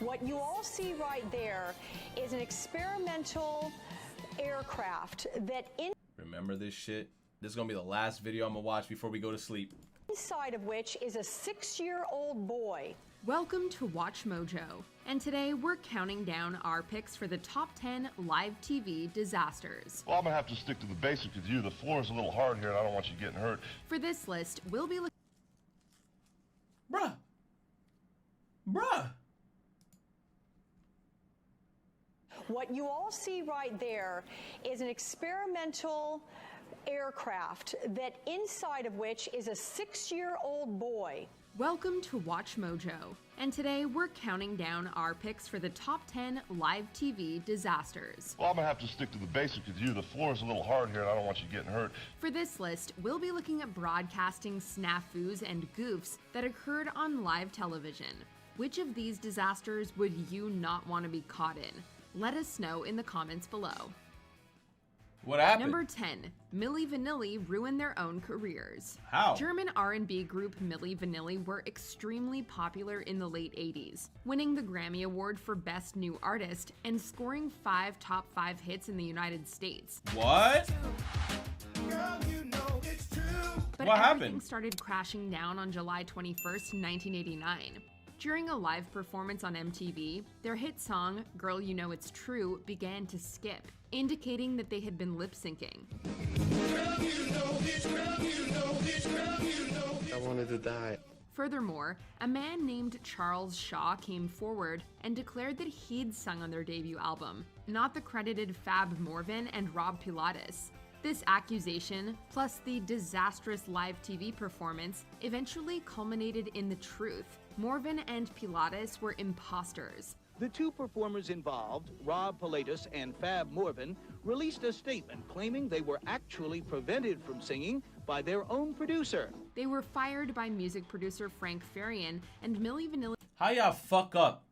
What you all see right there is an experimental aircraft that Remember this shit? This is gonna be the last video I'm gonna watch before we go to sleep. inside of which is a 6-year-old boy. Welcome to Watch Mojo, and today we're counting down our picks for the top 10 live TV disasters. Well, I'm gonna have to stick to the basics with you. The floor is a little hard here and I don't want you getting hurt. For this list, we'll be looking Bruh. What you all see right there is an experimental aircraft that inside of which is a 6-year-old boy. Welcome to Watch Mojo, and today we're counting down our picks for the top 10 live TV disasters. Well, I'm gonna have to stick to the basics with you. The floor is a little hard here and I don't want you getting hurt. For this list, we'll be looking at broadcasting snafus and goofs that occurred on live television. Which of these disasters would you not want to be caught in? Let us know in the comments below. What happened? Number 10, Milli Vanilli ruined their own careers. How? German R&B group Milli Vanilli were extremely popular in the late 80s, winning the Grammy Award for Best New Artist and scoring 5 top 5 hits in the United States. What? But What everything happened? started crashing down on July 21st, 1989. During a live performance on MTV, their hit song, Girl You Know It's True, began to skip, indicating that they had been lip-syncing. I wanted to die. Furthermore, a man named Charles Shaw came forward and declared that he'd sung on their debut album, not the credited Fab Morvan and Rob Pilatus. This accusation, plus the disastrous live TV performance, eventually culminated in the truth. Morvan and Pilatus were imposters. The two performers involved, Rob Pilatus and Fab Morvan, released a statement claiming they were actually prevented from singing by their own producer. They were fired by music producer Frank Farian, and Milli Vanilli How y'all fuck up?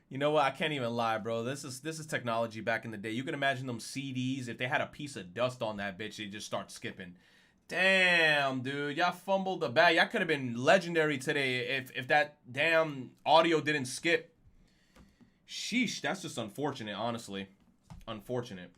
You know what? I can't even lie, bro. This is technology back in the day. You can imagine them CDs. If they had a piece of dust on that bitch, they just start skipping. Damn, dude. Y'all fumbled the bag. Y'all could have been legendary today if that damn audio didn't skip. Sheesh, that's just unfortunate, honestly. Unfortunate.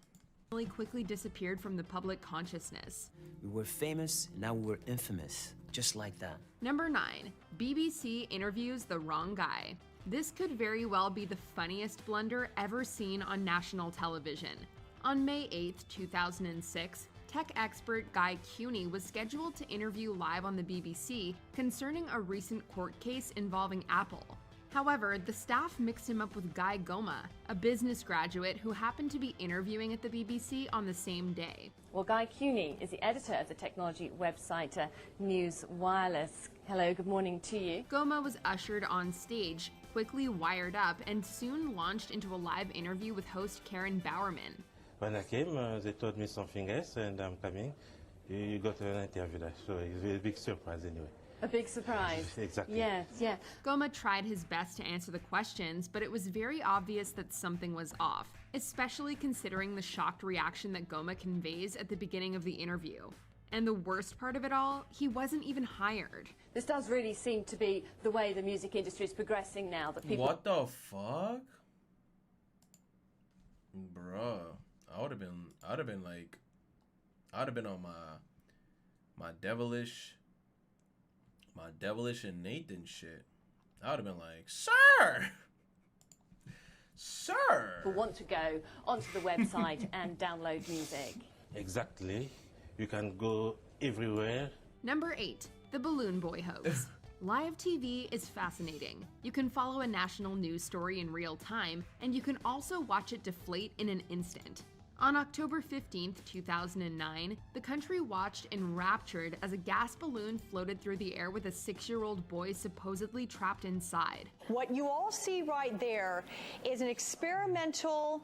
quickly disappeared from the public consciousness. We were famous, now we're infamous. Just like that. Number 9. BBC interviews the wrong guy. This could very well be the funniest blunder ever seen on national television. On May 8, 2006, tech expert Guy Cuny was scheduled to interview live on the BBC concerning a recent court case involving Apple. However, the staff mixed him up with Guy Goma, a business graduate who happened to be interviewing at the BBC on the same day. Well, Guy Cuny is the editor of the technology website News Wireless. Hello, good morning to you. Goma was ushered on stage, quickly wired up, and soon launched into a live interview with host Karen Bowerman. When I came, they told me something else, and I'm coming. You got an interview there, so it's a big surprise anyway. A big surprise. Exactly. Yes, yeah. Goma tried his best to answer the questions, but it was very obvious that something was off, especially considering the shocked reaction that Goma conveys at the beginning of the interview. And the worst part of it all, he wasn't even hired. This does really seem to be the way the music industry is progressing now. That people. What the fuck? Bruh. I would have been on my devilish and Nathan shit. I would have been like, sir, People want to go onto the website and download music. Exactly. You can go everywhere. Number 8. The Balloon Boy hoax. Live TV is fascinating. You can follow a national news story in real time, and you can also watch it deflate in an instant. On October 15, 2009, the country watched enraptured as a gas balloon floated through the air with a 6-year-old boy supposedly trapped inside. What you all see right there is an experimental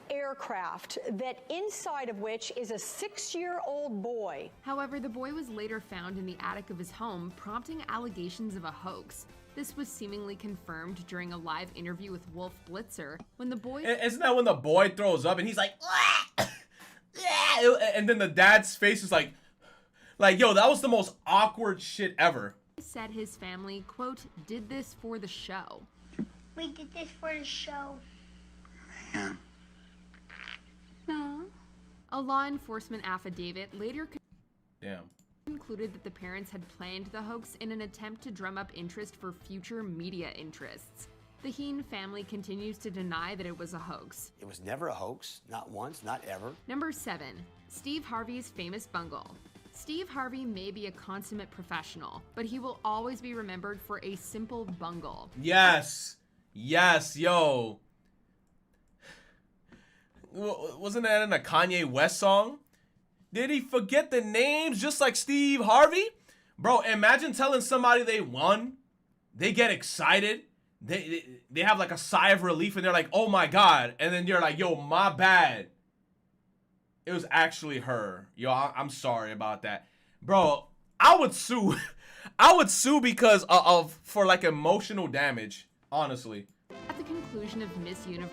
aircraft that inside of which is a 6-year-old boy. However, the boy was later found in the attic of his home, prompting allegations of a hoax. This was seemingly confirmed during a live interview with Wolf Blitzer when the boy... Isn't that when the boy throws up and he's like, and then the dad's face is like, yo, that was the most awkward shit ever. said his family, quote, did this for the show. We did this for the show. Yeah. No. A law enforcement affidavit later Damn. concluded that the parents had planned the hoax in an attempt to drum up interest for future media interests. The Heen family continues to deny that it was a hoax. It was never a hoax. Not once, not ever. Number 7. Steve Harvey's famous bungle. Steve Harvey may be a consummate professional, but he will always be remembered for a simple bungle. Yes. Yes, yo. Wasn't that in a Kanye West song? Did he forget the names just like Steve Harvey? Bro, imagine telling somebody they won. They get excited. They have like a sigh of relief and they're like, oh my God. And then you're like, yo, my bad. It was actually her. Yo, I'm sorry about that. Bro, I would sue. I would sue because for like emotional damage, honestly. At the conclusion of Miss Universe.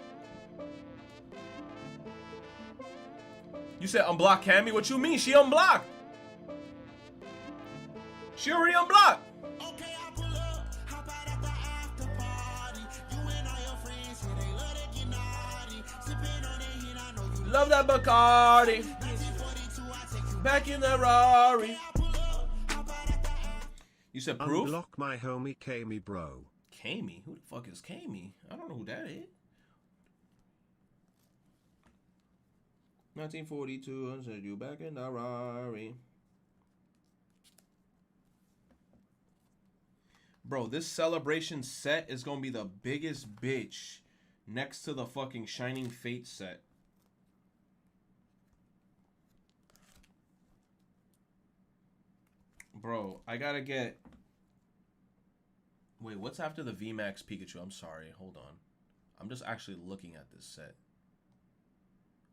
You said unblock Cammy? What you mean? She unblocked. She already unblocked. Okay, I pull up, hop out at the after party. You and all your friends, yeah, they love to get naughty. Sipping on that heat, I know you love that Bacardi. 1942, I take you Back in the Rari. You said proof? Unblock my homie Kami, bro. Kami? Who the fuck is Kami? I don't know who that is. 1942, I said you back in the Rari. Bro, this celebration set is gonna be the biggest bitch next to the fucking Shining Fate set. Bro, I gotta get... Wait, what's after the VMAX Pikachu? I'm sorry, hold on. I'm just actually looking at this set.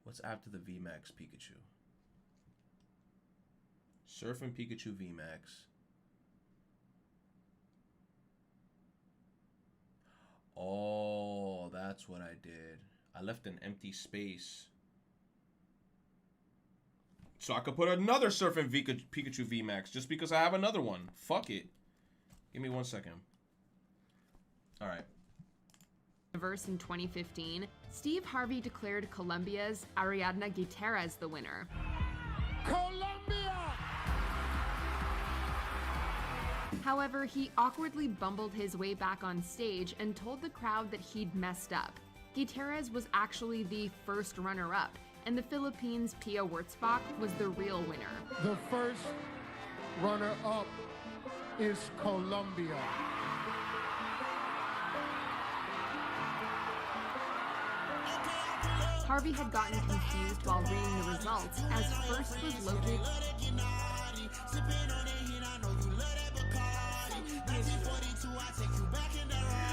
What's after the VMAX Pikachu? Surfing Pikachu VMAX. Oh, that's what I did. I left an empty space. So I could put another Surfing Pikachu VMAX just because I have another one. Fuck it. Give me 1 second. Alright. In 2015, Steve Harvey declared Colombia's Ariadna Gutierrez the winner. Colombia! However, he awkwardly bumbled his way back on stage and told the crowd that he'd messed up. Gutierrez was actually the first runner-up, and the Philippines' Pia Wurtzbach was the real winner. The first runner-up is Colombia. Harvey had gotten confused while reading the results, as first was located.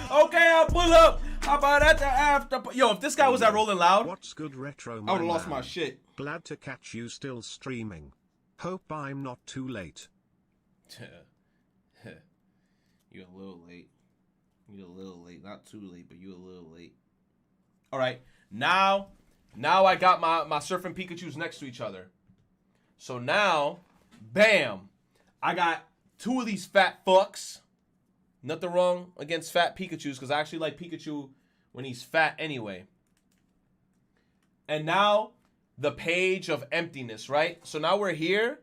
Okay, I'll pull up. How about at the after? Yo, if this guy was at Rolling Loud, what's good, Retro? I would have lost my shit. Glad to catch you still streaming. Hope I'm not too late. You're a little late. You're a little late. Not too late, but you're a little late. All right, now I got my Surfing Pikachus next to each other. So now, bam, I got two of these fat fucks. Nothing wrong against fat Pikachus because I actually like Pikachu when he's fat anyway. And now the page of emptiness, right? So now we're here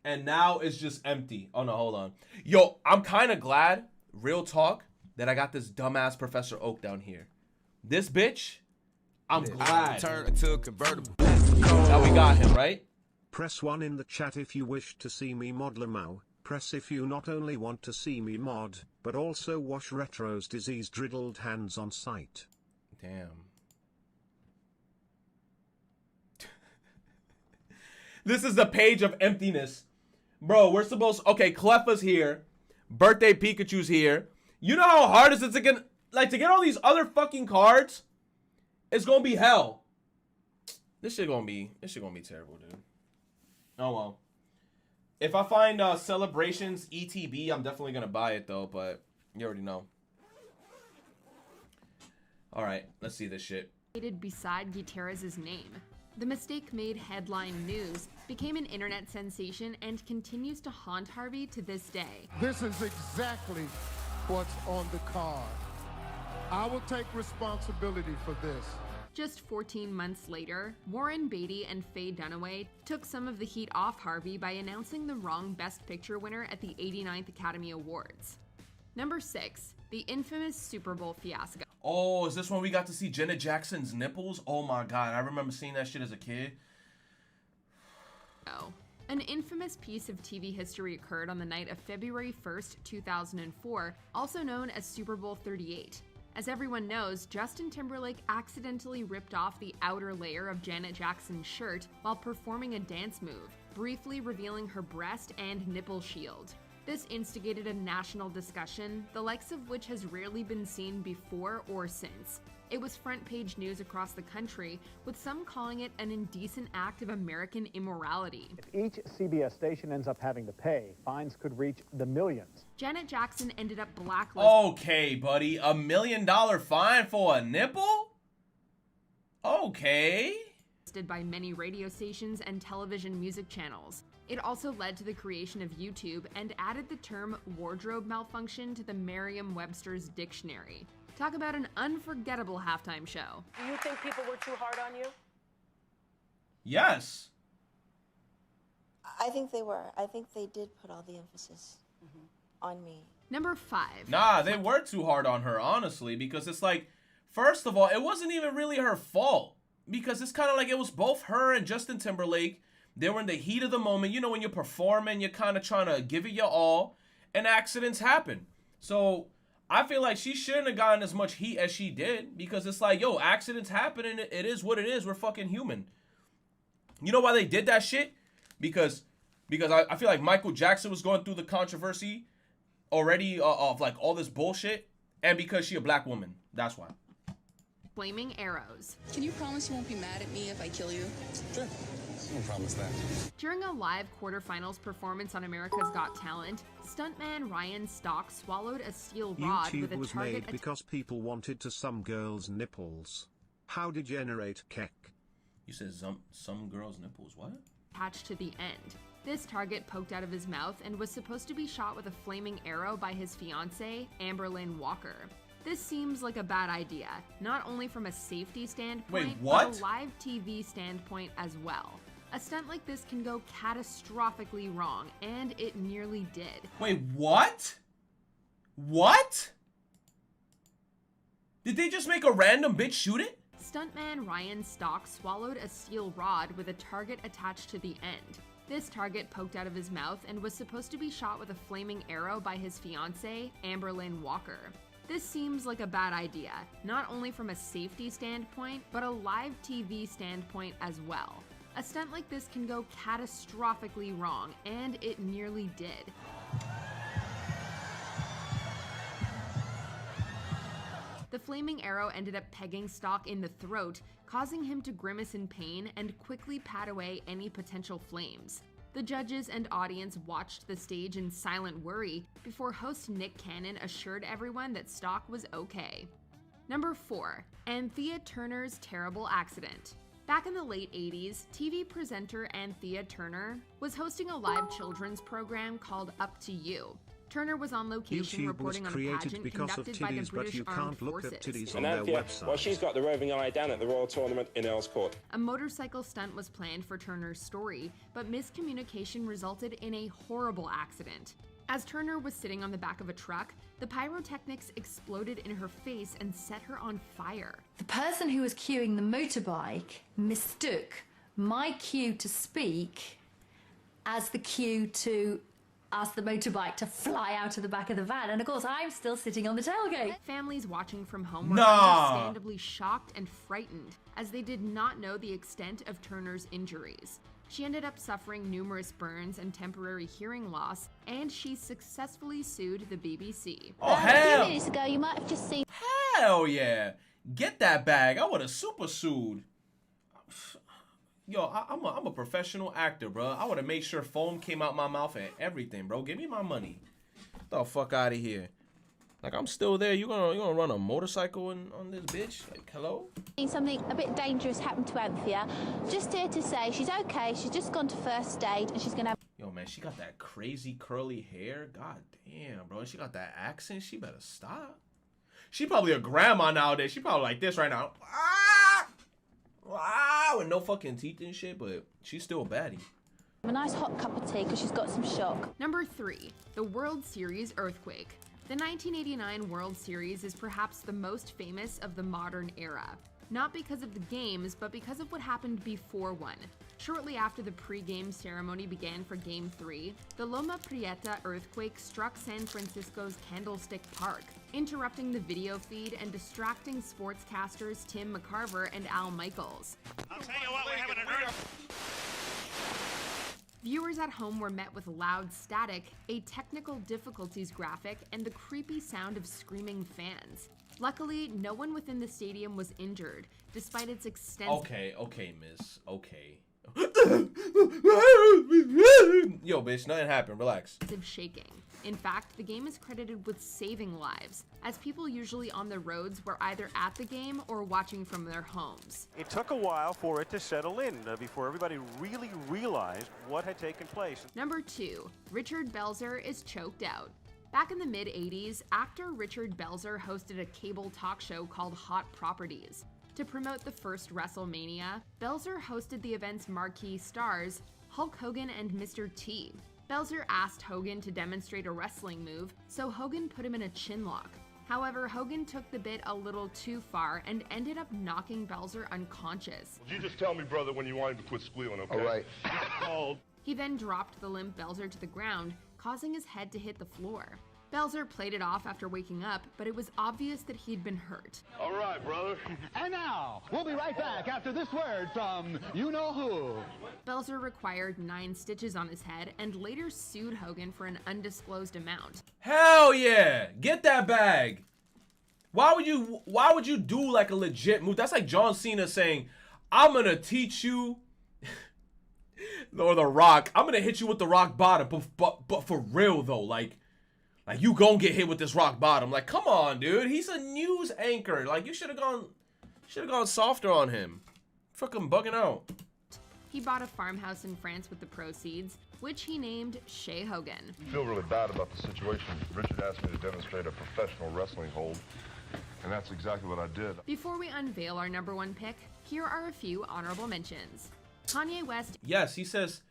and now it's just empty. Oh no, hold on. Yo, I'm kind of glad, real talk, that I got this dumbass Professor Oak down here. This bitch, I'm glad that we got him, right? Press 1 in the chat if you wish to see me mod Lamau. Press if you not only want to see me mod, but also wash Retro's disease-riddled hands on site. Damn. This is the page of emptiness. Bro, we're supposed... Okay, Cleffa's here. Birthday Pikachu's here. You know how hard is it to get... Like, to get all these other fucking cards? It's gonna be hell. This shit gonna be terrible, dude. Oh, well. If I find Celebrations ETB, I'm definitely gonna buy it, though, but you already know. Alright, let's see this shit. Beside Gutierrez's name. The mistake made headline news, became an internet sensation, and continues to haunt Harvey to this day. This is exactly what's on the card. I will take responsibility for this. Just 14 months later, Warren Beatty and Faye Dunaway took some of the heat off Harvey by announcing the wrong Best Picture winner at the 89th Academy Awards. Number 6. The infamous Super Bowl fiasco. Oh, is this when we got to see Janet Jackson's nipples? Oh my god, I remember seeing that shit as a kid. An infamous piece of TV history occurred on the night of February 1st, 2004, also known as Super Bowl 38. As everyone knows, Justin Timberlake accidentally ripped off the outer layer of Janet Jackson's shirt while performing a dance move, briefly revealing her breast and nipple shield. This instigated a national discussion, the likes of which has rarely been seen before or since. It was front-page news across the country, with some calling it an indecent act of American immorality. If each CBS station ends up having to pay, fines could reach the millions. Janet Jackson ended up blacklisted. Okay, buddy, $1 million fine for a nipple? Okay. By many radio stations and television music channels. It also led to the creation of YouTube and added the term wardrobe malfunction to the Merriam-Webster's dictionary. Talk about an unforgettable halftime show. Do you think people were too hard on you? Yes. I think they were. I think they did put all the emphasis on me. Number 5. Nah, they were too hard on her, honestly, because it's like, first of all, it wasn't even really her fault. Because it's kind of like it was both her and Justin Timberlake. They were in the heat of the moment. You know, when you're performing, you're kind of trying to give it your all, and accidents happen. So I feel like she shouldn't have gotten as much heat as she did, because it's like, yo, accidents happen, and it is what it is. We're fucking human. You know why they did that shit? Because I feel like Michael Jackson was going through the controversy already of like all this bullshit, and because she a black woman. That's why. Flaming arrows. Can you promise you won't be mad at me if I kill you? Sure. No promise that. During a live quarterfinals performance on America's Got Talent, stuntman Ryan Stock swallowed a steel rod with a YouTube was target made because people wanted to some girls' nipples. How degenerate, Keck. You said some girls' nipples, what? Attached to the end. This target poked out of his mouth and was supposed to be shot with a flaming arrow by his fiancée, Amberlynn Walker. This seems like a bad idea, not only from a safety standpoint, but a live TV standpoint as well. A stunt like this can go catastrophically wrong, and it nearly did. Wait, what? What? Did they just make a random bitch shoot it? Stuntman Ryan Stock swallowed a steel rod with a target attached to the end. This target poked out of his mouth and was supposed to be shot with a flaming arrow by his fiancée, Amberlynn Walker. This seems like a bad idea, not only from a safety standpoint, but a live TV standpoint as well. A stunt like this can go catastrophically wrong, and it nearly did. The flaming arrow ended up pegging Stock in the throat, causing him to grimace in pain and quickly pat away any potential flames. The judges and audience watched the stage in silent worry before host Nick Cannon assured everyone that Stock was okay. Number 4. Anthea Turner's terrible accident. Back in the late 80s, TV presenter Anthea Turner was hosting a live children's program called Up to You. Turner was on location reporting on a pageant conducted by the British Armed Forces. And Anthea, well, she's got the roving eye down at the Royal Tournament in Earls Court. A motorcycle stunt was planned for Turner's story, but miscommunication resulted in a horrible accident. As Turner was sitting on the back of a truck, the pyrotechnics exploded in her face and set her on fire. The person who was cueing the motorbike mistook my cue to speak as the cue to ask the motorbike to fly out of the back of the van, and of course I'm still sitting on the tailgate. Families watching from home were understandably shocked and frightened, as they did not know the extent of Turner's injuries. She ended up suffering numerous burns and temporary hearing loss, and she successfully sued the BBC. Oh, hell! A few minutes ago, you might have just seen. Hell yeah! Get that bag. I would have super sued. Yo, I'm a professional actor, bro. I would have made sure foam came out my mouth and everything, bro. Give me my money. Get the fuck out of here. Like, I'm still there. You gonna run a motorcycle on this bitch? Like, hello? Something a bit dangerous happened to Anthea. Just here to say she's okay. She's just gone to first aid and she's gonna have. Yo, man, she got that crazy curly hair. God damn, bro. And she got that accent. She better stop. She probably a grandma nowadays. She probably like this right now. With no fucking teeth and shit, but she's still a baddie. A nice hot cup of tea because she's got some shock. Number 3, the World Series earthquake. The 1989 World Series is perhaps the most famous of the modern era. Not because of the games, but because of what happened before one. Shortly after the pre-game ceremony began for Game 3, the Loma Prieta earthquake struck San Francisco's Candlestick Park, interrupting the video feed and distracting sportscasters Tim McCarver and Al Michaels. I'll tell you what, we're having an Viewers at home were met with loud static, a technical difficulties graphic, and the creepy sound of screaming fans. Luckily, no one within the stadium was injured, despite its extensive— Okay, miss. Okay. Yo, bitch, nothing happened. Relax. shaking. In fact, the game is credited with saving lives, as people usually on the roads were either at the game or watching from their homes. It took a while for it to settle in before everybody really realized what had taken place. Number 2, Richard Belzer is choked out. Back in the mid-80s, actor Richard Belzer hosted a cable talk show called Hot Properties. To promote the first WrestleMania, Belzer hosted the event's marquee stars, Hulk Hogan and Mr. T. Belzer asked Hogan to demonstrate a wrestling move, so Hogan put him in a chinlock. However, Hogan took the bit a little too far and ended up knocking Belzer unconscious. You just tell me, brother, when you want him to quit squealing, okay? All right. He then dropped the limp Belzer to the ground, causing his head to hit the floor. Belzer played it off after waking up, but it was obvious that he'd been hurt. All right, brother. And now, we'll be right back after this word from you-know-who. Belzer required 9 stitches on his head and later sued Hogan for an undisclosed amount. Hell yeah! Get that bag! Why would you do like a legit move? That's like John Cena saying, I'm gonna teach you, or The Rock, I'm gonna hit you with the rock bottom, but for real though, like you gonna get hit with this rock bottom. Like, come on, dude. He's a news anchor. Like, you should have gone softer on him. Fucking bugging out. He bought a farmhouse in France with the proceeds, which he named Shea Hogan. I feel really bad about the situation. Richard asked me to demonstrate a professional wrestling hold, and that's exactly what I did. Before we unveil our number 1 pick, here are a few honorable mentions. Kanye West. Yes, he says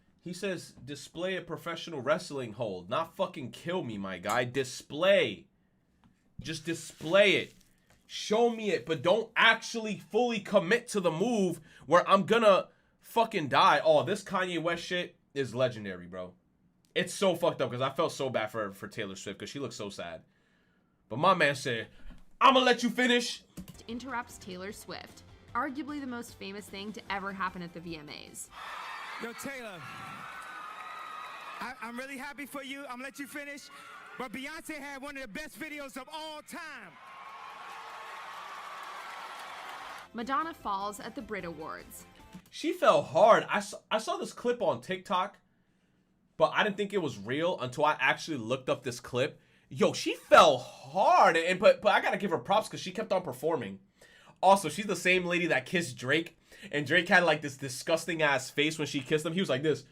display a professional wrestling hold, not fucking kill me, my guy. Display. Just display it. Show me it, but don't actually fully commit to the move where I'm gonna fucking die. Oh, this Kanye West shit is legendary, bro. It's so fucked up because I felt so bad for Taylor Swift because she looks so sad. But my man said, I'm gonna let you finish. Interrupts Taylor Swift, arguably the most famous thing to ever happen at the VMAs. Yo, Taylor, I'm really happy for you. I'm gonna let you finish. But Beyonce had one of the best videos of all time. Madonna falls at the Brit Awards. She fell hard. I saw this clip on TikTok, but I didn't think it was real until I actually looked up this clip. Yo, she fell hard, but I gotta give her props because she kept on performing. Also, she's the same lady that kissed Drake, and Drake had like this disgusting ass face when she kissed him. He was like this.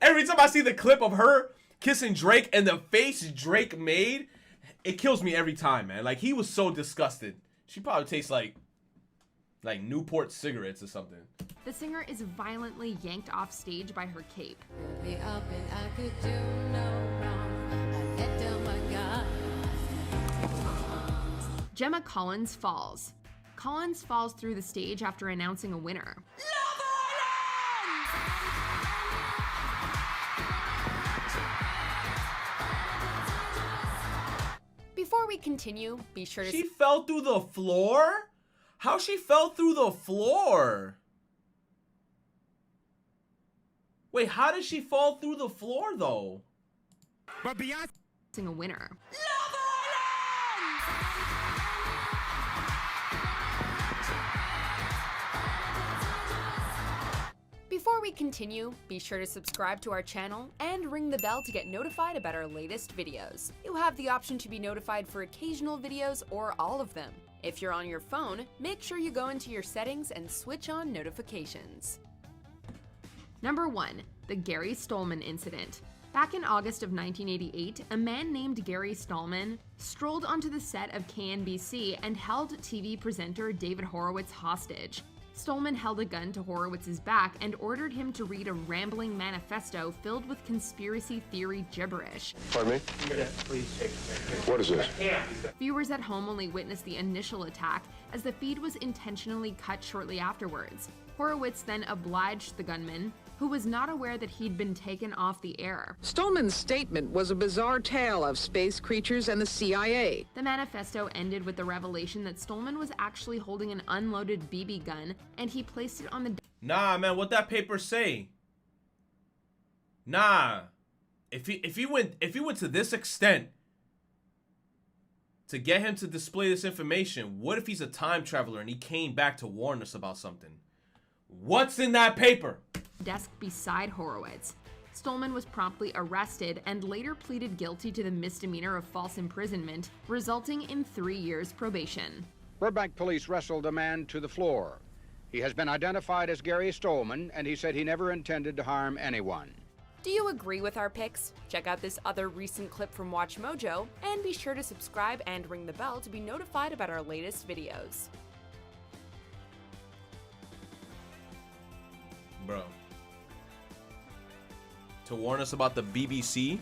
Every time I see the clip of her kissing Drake and the face Drake made, it kills me every time, man. Like, he was so disgusted. She probably tastes like Newport cigarettes or something. The singer is violently yanked off stage by her cape. Gemma Collins falls. Collins falls through the stage after announcing a winner. Before we continue, be sure to— She fell through the floor? How she fell through the floor? Wait, how did she fall through the floor though? But Beyonce a winner. Before we continue, be sure to subscribe to our channel and ring the bell to get notified about our latest videos. You have the option to be notified for occasional videos or all of them. If you're on your phone, make sure you go into your settings and switch on notifications. Number 1. The Gary Stolman Incident. Back in August of 1988, a man named Gary Stolman strolled onto the set of KNBC and held TV presenter David Horowitz hostage. Stolman held a gun to Horowitz's back and ordered him to read a rambling manifesto filled with conspiracy theory gibberish. Pardon me? What is this? Viewers at home only witnessed the initial attack, as the feed was intentionally cut shortly afterwards. Horowitz then obliged the gunman, who was not aware that he'd been taken off the air. Stolman's statement was a bizarre tale of space creatures and the CIA. The manifesto ended with the revelation that Stolman was actually holding an unloaded BB gun, and he placed it on the... Nah, man, what that paper say? Nah. If he went to this extent to get him to display this information, what if he's a time traveler and he came back to warn us about something? What's in that paper? Desk beside Horowitz. Stolman was promptly arrested and later pleaded guilty to the misdemeanor of false imprisonment, resulting in 3 years probation. Burbank police wrestled a man to the floor. He has been identified as Gary Stolman, and he said he never intended to harm anyone. Do you agree with our picks? Check out this other recent clip from WatchMojo, and be sure to subscribe and ring the bell to be notified about our latest videos. Bro. To warn us about the BBC